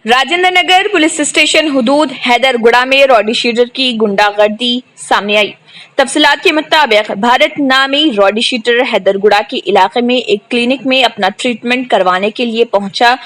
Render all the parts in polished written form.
Rajendra Nagar police station हुदूद Hyderguda में rowdy शीटर की गुंडागर्दी सामने आई। तफसीलात के मुताबिक भारत नामी रॉडी शीटर हैदरगुड़ा के इलाके में एक क्लिनिक में अपना ट्रीटमेंट करवाने के लिए पहुंचा।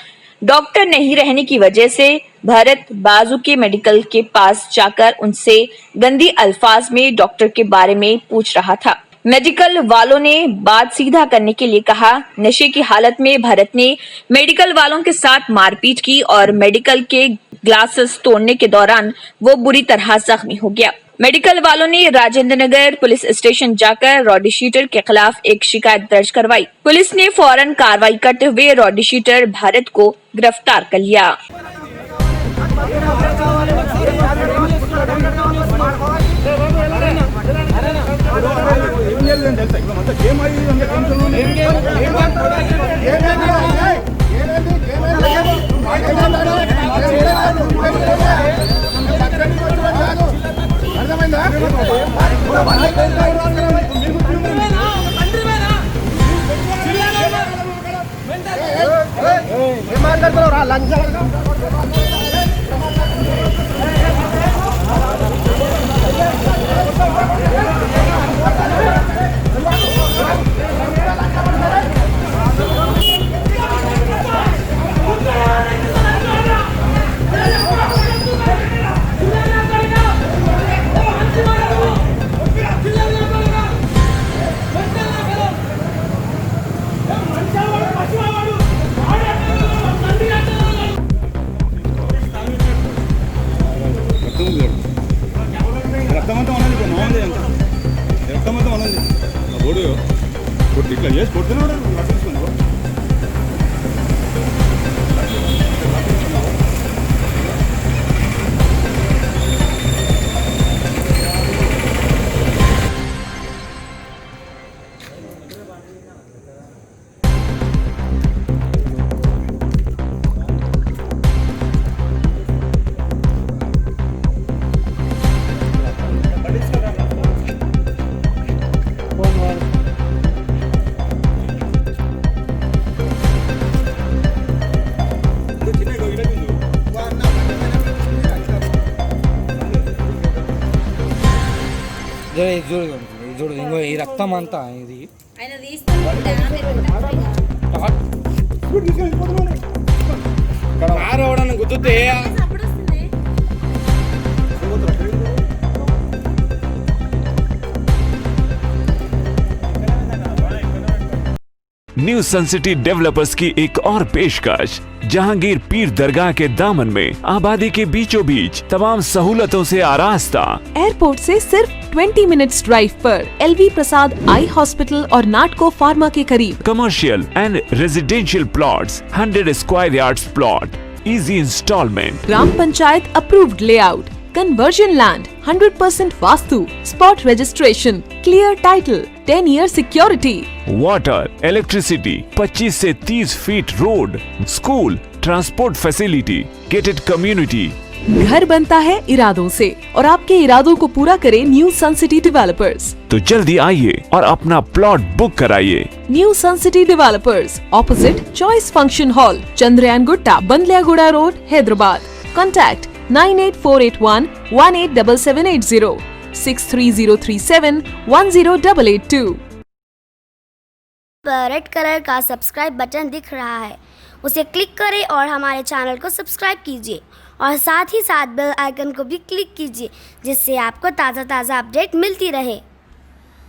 डॉक्टर नहीं रहने की वजह से भारत बाजू के मेडिकल के पास जाकर उनसे गंदी अल्फाज में डॉक्टर के बारे में पूछ रहा था। मेडिकल वालों ने बात सीधा करने के लिए कहा। नशे की हालत में भरत ने मेडिकल वालों के साथ मारपीट की और मेडिकल के ग्लासेस तोड़ने के दौरान वो बुरी तरह जख्मी हो गया। मेडिकल वालों ने राजेंद्र नगर पुलिस स्टेशन जाकर रॉडी शीटर के खिलाफ एक शिकायत दर्ज करवाई। पुलिस ने फौरन कार्रवाई करते हुए रॉडी शीटर भारत को गिरफ्तार कर लिया। చూడు ఇంకో ఈ రక్తం అంతా ఇది కారు ఎవడన్నా గుద్దుతే न्यू सन सिटी डेवलपर्स की एक और पेशकश। जहांगीर पीर दरगाह के दामन में आबादी के बीचों बीच तमाम सहूलतों से आरास्ता। एयरपोर्ट से सिर्फ 20 मिनट्स ड्राइव पर एलवी प्रसाद आई हॉस्पिटल और नाटको फार्मा के करीब। Commercial and residential plots, 100 square yards plot, easy installment. Gram panchayat approved layout, conversion land, 100% vastu, spot registration, clear title, 10 year security. Water, electricity, 25 से 30 feet road, school, transport facility, gated community. घर बनता है इरादों से और आपके इरादों को पूरा करे न्यू सन सिटी डेवलपर्स। तो जल्दी आइए और अपना प्लॉट बुक कराइए। New sun city developers, opposite choice function hall, Chandrayangutta, Bandlaguda road, Hyderabad. Contact 98481 187780, 63037 10882। Red colour का सब्सक्राइब बटन दिख रहा है, उसे क्लिक करें और हमारे चैनल को सब्सक्राइब कीजिए और साथ ही साथ बेल आइकन को भी क्लिक कीजिए, जिससे आपको ताज़ा अपडेट मिलती रहे।